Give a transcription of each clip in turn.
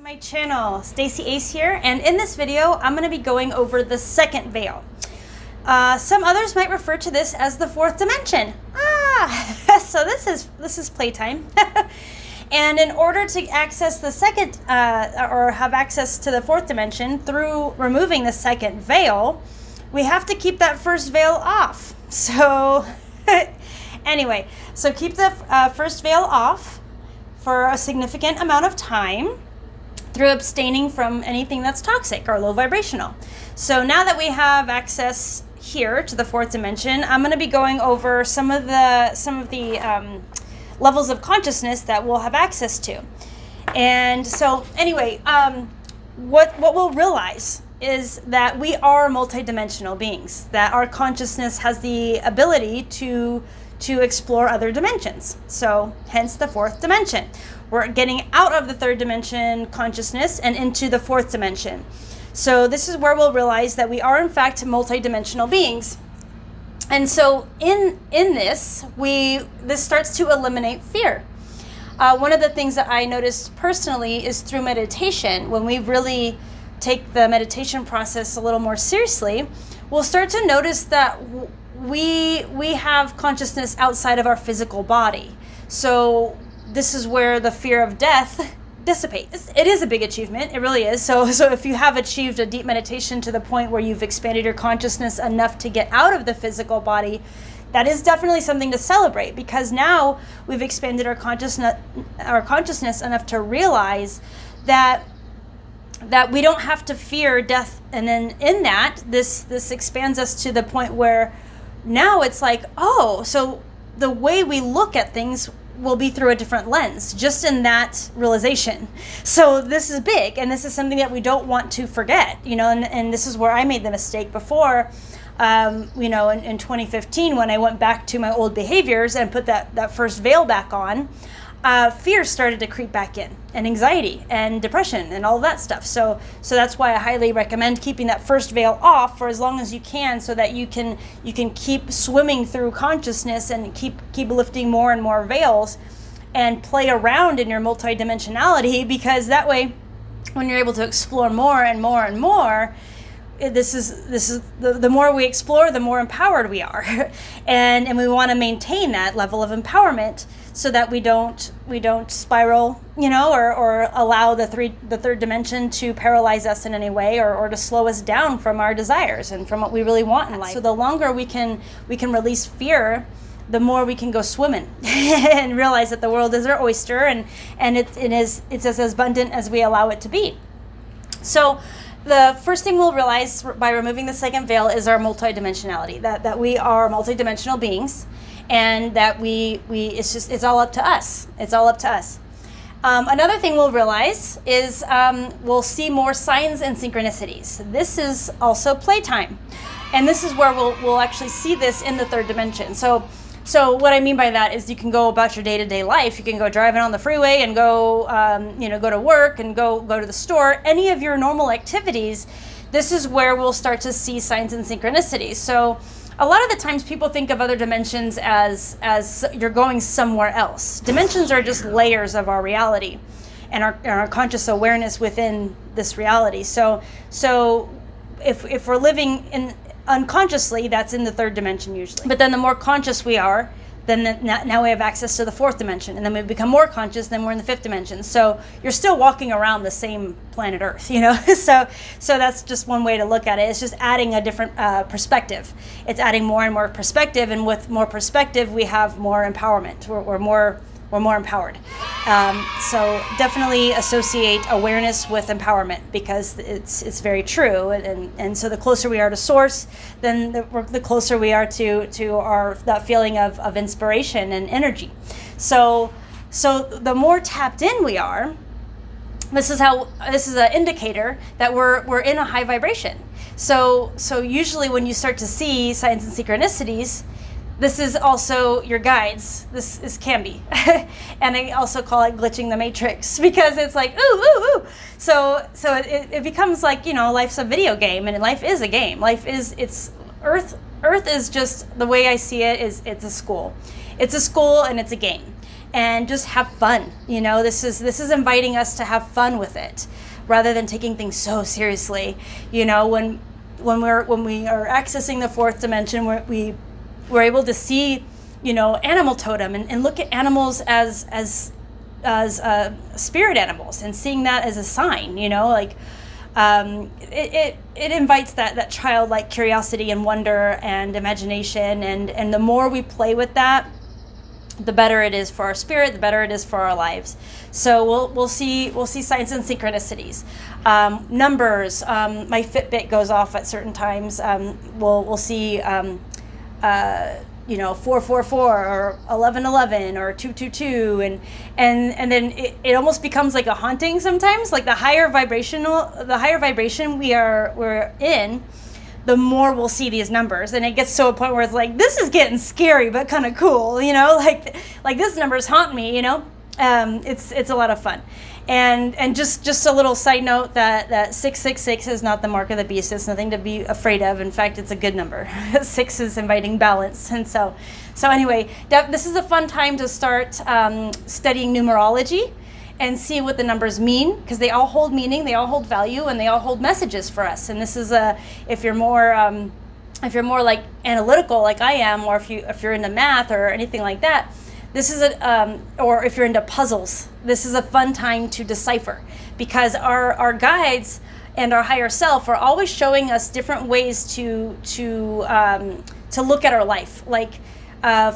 My channel, Stacy Ace here, and in this video I'm going to be going over the second veil. Some others might refer to this as the fourth dimension. So this is playtime. And in order to access the second or have access to the fourth dimension through removing the second veil, we have to keep that first veil off. So anyway, so keep the first veil off for a significant amount of time through abstaining from anything that's toxic or low vibrational. So now that we have access here to the fourth dimension, I'm going to be going over some of the levels of consciousness that we'll have access to. And so anyway, what we'll realize is that we are multidimensional beings, that our consciousness has the ability to explore other dimensions. So hence the fourth dimension. We're getting out of the third dimension consciousness and into the fourth dimension. So this is where we'll realize that we are in fact multidimensional beings. And so in this starts to eliminate fear. One of the things that I noticed personally is through meditation, when we really take the meditation process a little more seriously, we'll start to notice that we have consciousness outside of our physical body. So this is where the fear of death dissipates. It is a big achievement, it really is. So if you have achieved a deep meditation to the point where you've expanded your consciousness enough to get out of the physical body, that is definitely something to celebrate, because now we've expanded our consciousness enough to realize that we don't have to fear death. And then in that, this expands us to the point where now it's like, oh, so the way we look at things will be through a different lens, just in that realization. So this is big, and this is something that we don't want to forget, and this is where I made the mistake before, in 2015, when I went back to my old behaviors and put that first veil back on, fear started to creep back in, and anxiety and depression and all of that stuff. So that's why I highly recommend keeping that first veil off for as long as you can, so that you can keep swimming through consciousness and keep lifting more and more veils and play around in your multidimensionality, because that way when you're able to explore more and more and more, this is the more we explore, the more empowered we are. and we want to maintain that level of empowerment so that we don't spiral, or allow the third dimension to paralyze us in any way, or to slow us down from our desires and from what we really want in life. So the longer we can release fear, the more we can go swimming and realize that the world is our oyster, and it's as abundant as we allow it to be. So the first thing we'll realize by removing the second veil is our multidimensionality, that we are multidimensional beings, and that it's all up to us. It's all up to us. Another thing we'll realize is we'll see more signs and synchronicities. This is also playtime, and this is where we'll actually see this in the third dimension. So what I mean by that is you can go about your day-to-day life. You can go driving on the freeway and go to work and go to the store. Any of your normal activities, this is where we'll start to see signs and synchronicities. So a lot of the times people think of other dimensions as you're going somewhere else. Dimensions are just layers of our reality and our conscious awareness within this reality. So if we're living in unconsciously, that's in the third dimension usually. But then the more conscious we are, then now we have access to the fourth dimension, and then we become more conscious, then we're in the fifth dimension. So you're still walking around the same planet Earth, So that's just one way to look at it. It's just adding a different perspective. It's adding more and more perspective, and with more perspective, we have more empowerment. We're more empowered. So definitely associate awareness with empowerment, because it's very true. And so the closer we are to source, then the closer we are to that feeling of inspiration and energy. So the more tapped in we are, this is an indicator that we're in a high vibration. So usually when you start to see signs and synchronicities, this is also your guides. This can be. And I also call it glitching the matrix, because it's like, ooh. So it becomes like, life's a video game, and life is a game. Earth is just, the way I see it, is it's a school. It's a school and it's a game. and just have fun. This is inviting us to have fun with it, rather than taking things so seriously. When we are accessing the fourth dimension, we're able to see, animal totem and look at animals as spirit animals, and seeing that as a sign. It invites that childlike curiosity and wonder and imagination, and the more we play with that, the better it is for our spirit, the better it is for our lives. So we'll see signs and synchronicities, numbers. My Fitbit goes off at certain times. We'll see 444 or 1111 or 222, and then it almost becomes like a haunting sometimes. Like the higher vibration we're in, the more we'll see these numbers, and it gets to a point where it's like, this is getting scary but kind of cool, like this number's haunting me. It's a lot of fun. And just a little side note that 666 is not the mark of the beast. It's nothing to be afraid of. In fact, it's a good number. 6 is inviting balance. And so anyway, this is a fun time to start studying numerology and see what the numbers mean, because they all hold meaning, they all hold value, and they all hold messages for us. And this is if you're more like analytical like I am, or if you're into math or anything like that, this is or if you're into puzzles, this is a fun time to decipher, because our guides and our higher self are always showing us different ways to look at our life. Like,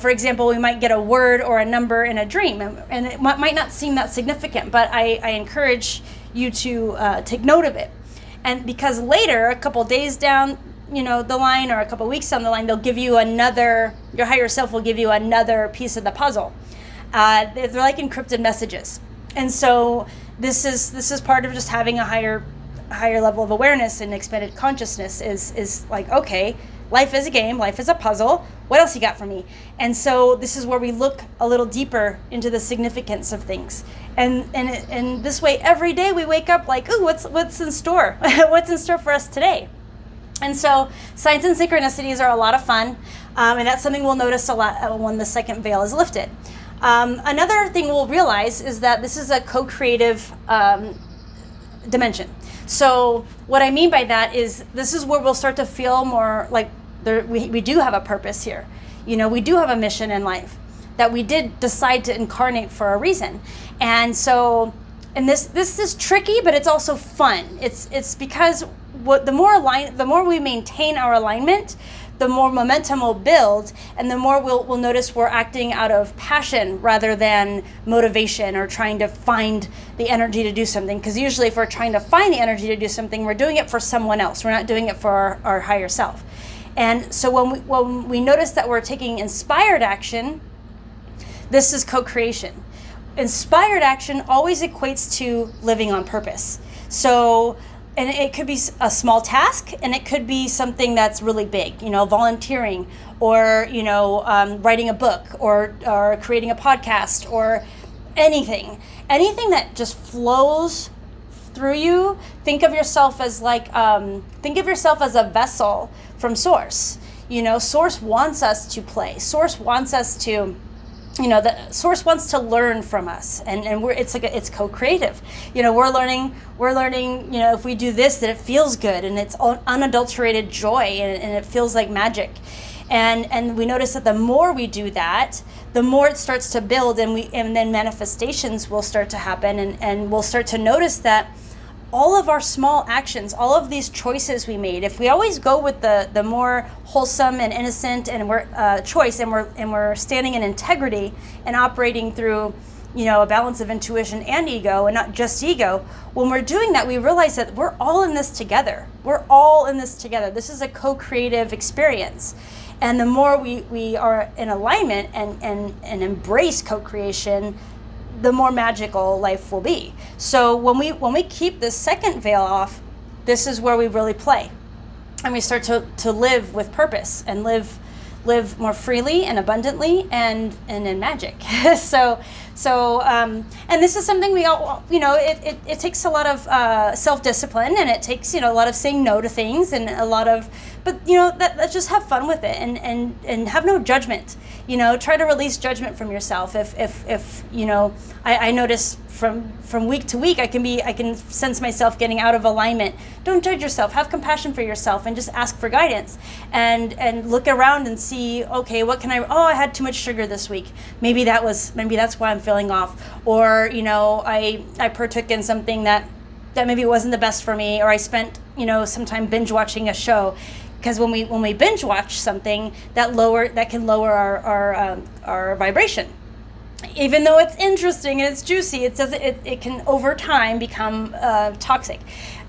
for example, we might get a word or a number in a dream, and it might not seem that significant, but I encourage you to take note of it. And because later, a couple days down the line, or a couple weeks down the line, they'll give you your higher self will give you another piece of the puzzle. They're like encrypted messages. And so this is part of just having a higher level of awareness and expanded consciousness, is like, okay, life is a game, life is a puzzle. What else you got for me? And so this is where we look a little deeper into the significance of things. And this way, every day we wake up like, ooh, what's in store? What's in store for us today? And so signs and synchronicities are a lot of fun, and that's something we'll notice a lot when the second veil is lifted. Another thing we'll realize is that this is a co-creative dimension. So what I mean by that is, this is where we'll start to feel more like we do have a purpose here. We do have a mission in life, that we did decide to incarnate for a reason. And so, and this is tricky, but it's also fun. It's because the more we maintain our alignment, the more momentum will build, and the more we'll notice we're acting out of passion rather than motivation, or trying to find the energy to do something. Because usually if we're trying to find the energy to do something, we're doing it for someone else. We're not doing it for our higher self. And so when we notice that we're taking inspired action, this is co-creation. Inspired action always equates to living on purpose. So, and it could be a small task, and it could be something that's really big, volunteering, or, writing a book, or creating a podcast, or anything that just flows through you. Think of yourself as a vessel from Source. Source wants us to play. Source wants us to, the Source wants to learn from us, and it's co-creative. We're learning. If we do this, that it feels good, and it's unadulterated joy, and it feels like magic. And we notice that the more we do that, the more it starts to build, and then manifestations will start to happen, and we'll start to notice that all of our small actions, all of these choices we made, if we always go with the more wholesome and innocent and we're choice, and we're standing in integrity and operating through a balance of intuition and ego, and not just ego, when we're doing that, we realize that we're all in this together. This is a co-creative experience. And the more we are in alignment and embrace co-creation, the more magical life will be. So when we keep the second veil off, this is where we really play, and we start to live with purpose, and live live more freely and abundantly and in magic. And this is something we all, it takes a lot of self-discipline, and it takes, a lot of saying no to things, and a lot of, but let's just have fun with it, and have no judgment. Try to release judgment from yourself. If I notice from week to week, I can sense myself getting out of alignment. Don't judge yourself. Have compassion for yourself, and just ask for guidance, and look around and see, okay, what can I had too much sugar this week. Maybe that's why I'm feeling off. Or, I partook in something that maybe wasn't the best for me, or I spent, some time binge watching a show. Because when we binge watch something, that can lower our vibration. Even though it's interesting and it's juicy, it can over time become toxic.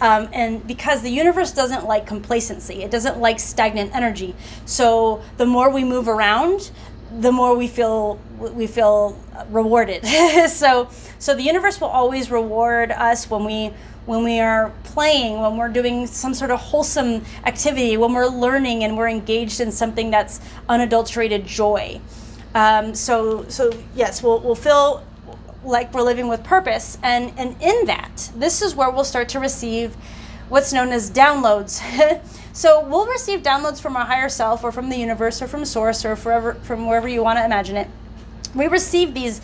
And because the universe doesn't like complacency, it doesn't like stagnant energy. So the more we move around, the more we feel rewarded. So the universe will always reward us when we are playing, when we're doing some sort of wholesome activity, when we're learning and we're engaged in something that's unadulterated joy. So yes, we'll feel like we're living with purpose, and in that, this is where we'll start to receive what's known as downloads. So we'll receive downloads from our higher self, or from the universe, or from source, or from wherever you want to imagine it. We receive these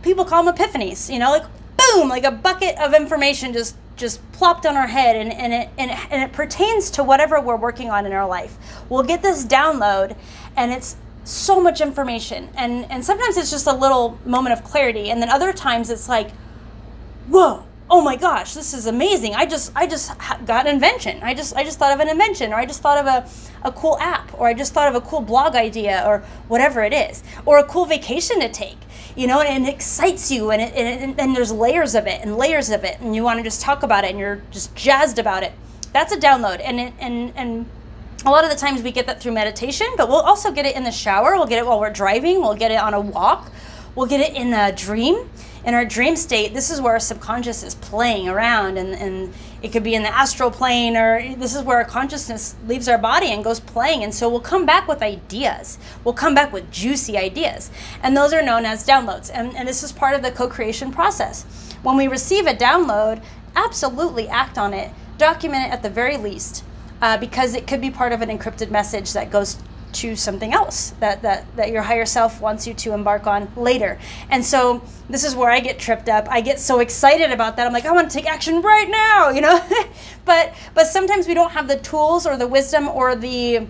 people call them epiphanies, like boom, like a bucket of information just plopped on our head, and it pertains to whatever we're working on in our life. We'll get this download, and it's so much information, and sometimes it's just a little moment of clarity, and then other times it's like, whoa, oh my gosh, this is amazing. I just got an invention. I just thought of an invention, or I just thought of a cool app, or I just thought of a cool blog idea, or whatever it is, or a cool vacation to take, and it excites you, and there's layers of it, and you want to just talk about it, and you're just jazzed about it. That's a download, and a lot of the times we get that through meditation, but we'll also get it in the shower. We'll get it while we're driving. We'll get it on a walk. We'll get it in a dream. In our dream state, this is where our subconscious is playing around, and it could be in the astral plane, or this is where our consciousness leaves our body and goes playing. And so we'll come back with ideas. We'll come back with juicy ideas. And those are known as downloads. And this is part of the co-creation process. When we receive a download, absolutely act on it. Document it at the very least. Because it could be part of an encrypted message that goes to something else that your higher self wants you to embark on later. And so this is where I get tripped up. I get so excited about that. I'm like, I want to take action right now, but sometimes we don't have the tools or the wisdom or the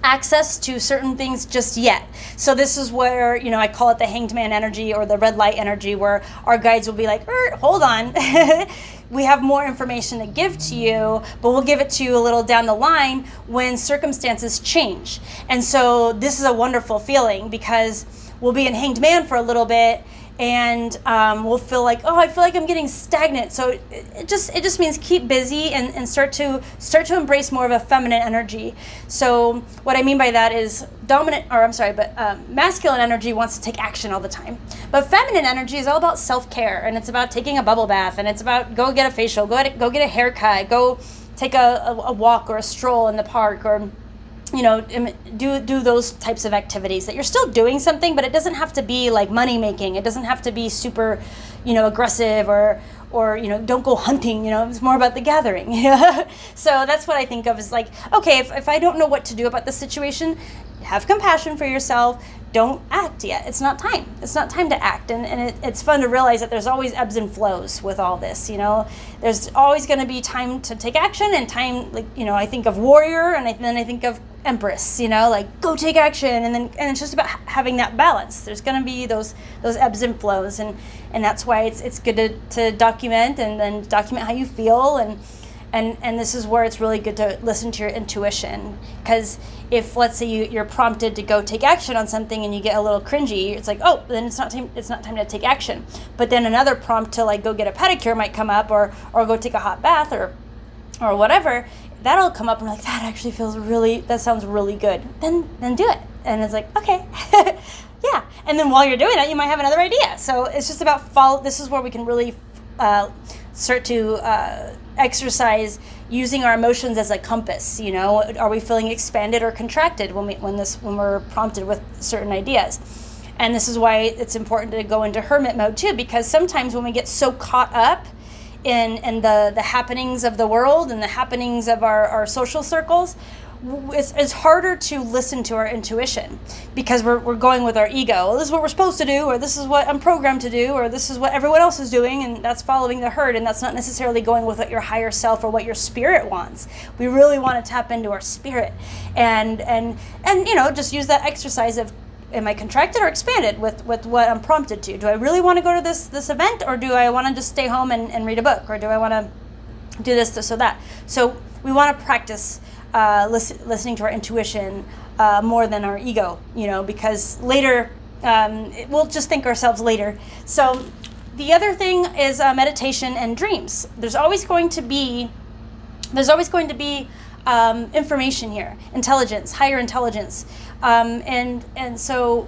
access to certain things just yet. So this is where, I call it the hanged man energy, or the red light energy, where our guides will be like, hold on. We have more information to give to you, but we'll give it to you a little down the line when circumstances change. And so this is a wonderful feeling, because we'll be in hanged man for a little bit, and we'll feel like, I feel like I'm getting stagnant. So it just means keep busy and start to embrace more of a feminine energy. So what I mean by that is masculine energy wants to take action all the time, but feminine energy is all about self-care, and it's about taking a bubble bath, and it's about go get a facial, go get a haircut, go take a walk or a stroll in the park, or do those types of activities that you're still doing something, but it doesn't have to be like money making. It doesn't have to be super, aggressive, or don't go hunting. It's more about the gathering. So that's what I think of as like, okay, if I don't know what to do about the situation, have compassion for yourself. Don't act yet. It's not time. It's not time to act. And it's fun to realize that there's always ebbs and flows with all this. There's always going to be time to take action, and time, I think of warrior, and then I think of empress, like go take action. And it's just about having that balance. There's going to be those ebbs and flows. And that's why it's good to document, and then document how you feel. And this is where it's really good to listen to your intuition, because if, let's say, you're prompted to go take action on something and you get a little cringy, it's like, then it's not time to take action. But then another prompt to like go get a pedicure might come up, or go take a hot bath, or whatever. That'll come up, and like, that sounds really good. Then do it. And it's like, okay. Yeah. And then while you're doing that, you might have another idea. So it's just about this is where we can really start to exercise using our emotions as a compass. You know, are we feeling expanded or contracted when we're prompted with certain ideas? And this is why it's important to go into hermit mode too, because sometimes when we get so caught up in the happenings of the world and the happenings of our social circles, it's harder to listen to our intuition, because we're going with our ego. Well, this is what we're supposed to do, or this is what I'm programmed to do, or this is what everyone else is doing, and that's following the herd, and that's not necessarily going with what your higher self or what your spirit wants. We really want to tap into our spirit and you know, just use that exercise of, am I contracted or expanded with what I'm prompted to? Do I really want to go to this event, or do I want to just stay home and read a book, or do I want to do this or that? So we want to practice listening to our intuition more than our ego, you know, because later we'll just think ourselves later. So the other thing is meditation and dreams. There's always going to be information here, intelligence, higher intelligence, and so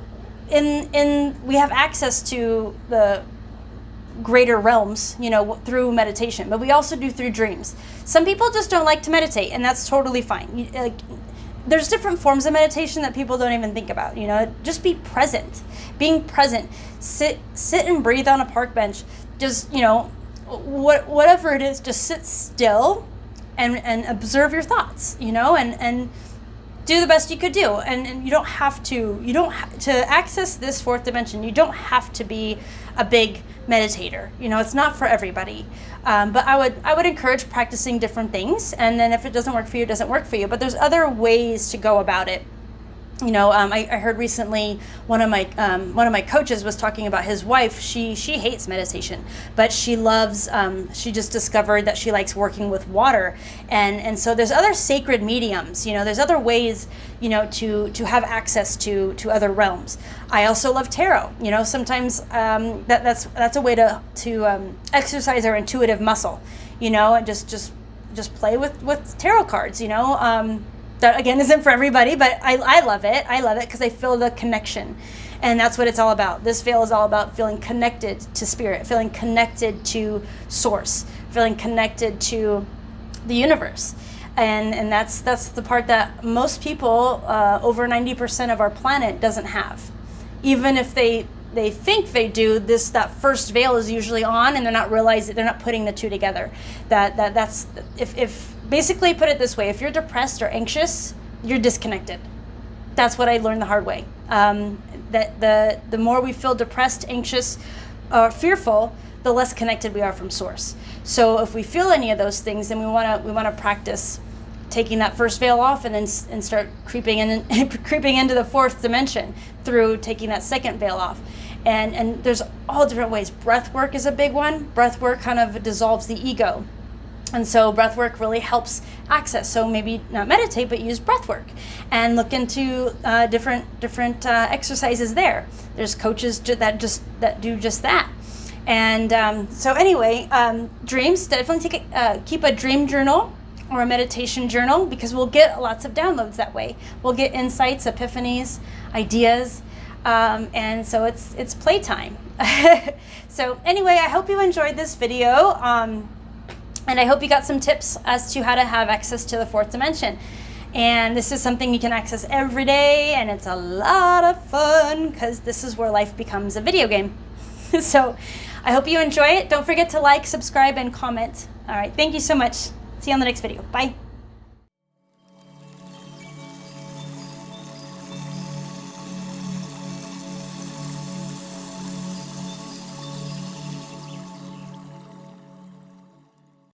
we have access to the greater realms, you know, through meditation, but we also do through dreams. Some people just don't like to meditate, and that's totally fine. There's different forms of meditation that people don't even think about. You know, just be present. Being present, sit and breathe on a park bench. Just, you know, whatever it is, just sit still and observe your thoughts. You know, and do the best you could do. And you don't have to. To access this fourth dimension, you don't have to be a big meditator. You know, it's not for everybody. But I would encourage practicing different things, and then if it doesn't work for you, it doesn't work for you. But there's other ways to go about it. You know, I heard recently one of my coaches was talking about his wife. She hates meditation, but she loves. She just discovered that she likes working with water, and so there's other sacred mediums. You know, there's other ways, you know, to have access to other realms. I also love tarot. You know, sometimes that's a way to exercise our intuitive muscle. You know, and just play with tarot cards. You know. That again isn't for everybody, but I love it. I love it because I feel the connection, and that's what it's all about. This veil is all about feeling connected to spirit, feeling connected to source, feeling connected to the universe, and that's the part that most people, over 90% of our planet, doesn't have. Even if they think they do, that first veil is usually on, and they're not realizing, they're not putting the two together. That's if basically, put it this way: if you're depressed or anxious, you're disconnected. That's what I learned the hard way. That the more we feel depressed, anxious, or fearful, the less connected we are from source. So if we feel any of those things, then we want to practice taking that first veil off, and then start creeping into the fourth dimension through taking that second veil off. And there's all different ways. Breath work is a big one. Breath work kind of dissolves the ego. And so breath work really helps access. So maybe not meditate, but use breath work and look into different exercises there. There's coaches that do just that. And so anyway, dreams, definitely keep a dream journal or a meditation journal, because we'll get lots of downloads that way. We'll get insights, epiphanies, ideas, and so it's playtime. So anyway, I hope you enjoyed this video. And I hope you got some tips as to how to have access to the fourth dimension. And this is something you can access every day, and it's a lot of fun, because this is where life becomes a video game. So I hope you enjoy it. Don't forget to like, subscribe, and comment. All right, thank you so much. See you on the next video. Bye.